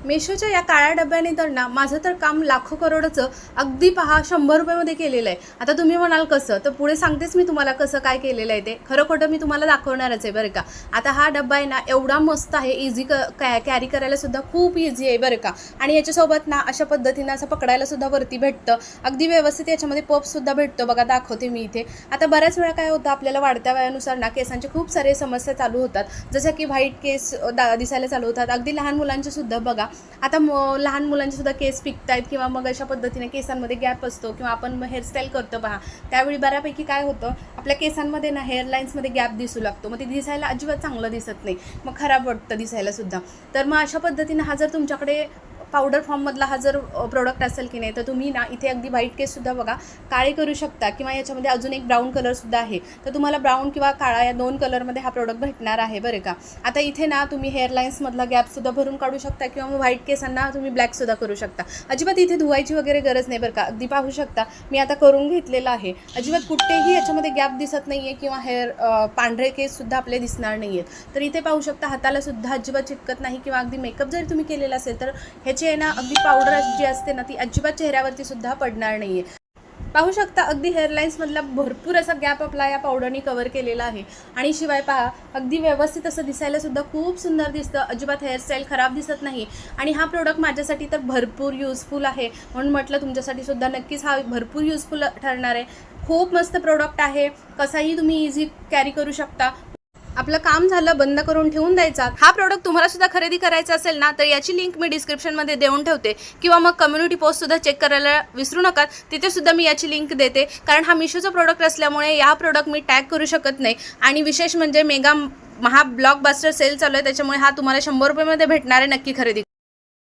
मेशोच्या या काळ्या डब्याने तर ना माझं तर काम लाखो करोडचं अगदी पहा 100 रुपयामध्ये केलेलं आहे. आता तुम्ही म्हणाल कसं, तर पुढे सांगतेच मी तुम्हाला कसं काय केलेलं आहे ते. खरं खोटं मी तुम्हाला दाखवणारच आहे बरं का. आता हा डब्बा आहे ना एवढा मस्त आहे, इझी कॅरी करायला सुद्धा खूप इझी आहे बरं का. आणि याच्यासोबत ना अशा पद्धतीनं असं पकडायला सुद्धा वरती भेटतं, अगदी व्यवस्थित. याच्यामध्ये पफसुद्धा भेटतो बघा, दाखवते मी इथे. आता बऱ्याच वेळा काय होतं, आपल्याला वाढत्या वयानुसार ना केसांचे खूप सारे समस्या चालू होतात, जसं की व्हाईट केस दिसायला चालू होतात. अगदी लहान मुलांचे सुद्धा बघा, आता लहान मुलांचे सुद्धा केस पिकतायत किंवा मग अशा पद्धतीने केसांमध्ये गॅप असतो किंवा आपण हेअरस्टाईल करतो पहा, त्यावेळी बऱ्यापैकी काय होतं, आपल्या केसांमध्ये ना हेअरलाईन्समध्ये गॅप दिसू लागतो. मग ते दिसायला अजिबात चांगलं दिसत नाही, मग खराब वाटतं दिसायला सुद्धा. तर मग अशा पद्धतीने हा जर तुमच्याकडे पावडर फॉर्ममधला हा जर प्रोडक्ट असेल की नाही, तर तुम्ही ना इथे अगदी व्हाईट केससुद्धा बघा काळे करू शकता. किंवा याच्यामध्ये अजून एक ब्राऊन कलरसुद्धा आहे, तर तुम्हाला ब्राऊन किंवा काळा या 2 कलरमध्ये हा प्रोडक्ट भेटणार आहे बरं का. आता इथे ना तुम्ही हेअरलाईन्समधला गॅपसुद्धा भरून काढू शकता किंवा मग व्हाईट केसांना तुम्ही ब्लॅकसुद्धा करू शकता. अजिबात इथे धुवायची वगैरे गरज नाही बरं का. अगदी पाहू शकता मी आता करून घेतलेलं आहे. अजिबात कुठेही याच्यामध्ये गॅप दिसत नाही आहे किंवा पांढरे केससुद्धा आपले दिसणार नाही आहेत. तर इथे पाहू शकता हाताला सुद्धा अजिबात चिटकत नाही किंवा अगदी मेकअप जरी तुम्ही केलेला असेल तर ह्याची आहे ना अगदी पावडर जी असते ना ती अजिबात चेहऱ्यावरती सुद्धा पडणार नाही आहे. पाहू शकता अगदी हेअरलाईन्समधला भरपूर असा गॅप आपला या पावडरनी कव्हर केलेला आहे. आणि शिवाय पहा अगदी व्यवस्थित असं दिसायला सुद्धा खूप सुंदर दिसतं, अजिबात हेअरस्टाईल खराब दिसत नाही. आणि हा प्रोडक्ट माझ्यासाठी तर भरपूर युजफुल आहे, म्हणून म्हटलं तुमच्यासाठी सुद्धा नक्कीच हा भरपूर युजफुल ठरणार आहे. खूप मस्त प्रोडक्ट आहे, कसाही तुम्ही इझी कॅरी करू शकता. आपलं काम झालं, बंद करून ठेवून द्यायचा. हा प्रोडक्ट तुम्हाला सुद्धा खरेदी करायचा असेल ना, तर याची लिंक मी डिस्क्रिप्शनमध्ये देऊन ठेवते किंवा मग कम्युनिटी पोस्ट सुद्धा चेक करायला विसरू नका, तिथे सुद्धा मी याची लिंक देते. कारण हा मिशोचा प्रोडक्ट असल्यामुळे या प्रोडक्ट मी टॅग करू शकत नाही. आणि विशेष म्हणजे मेगा ब्लॉकबस्टर सेल चालू आहे, त्याच्यामुळे हा तुम्हाला 100 रुपयामध्ये भेटणार आहे. नक्की खरेदी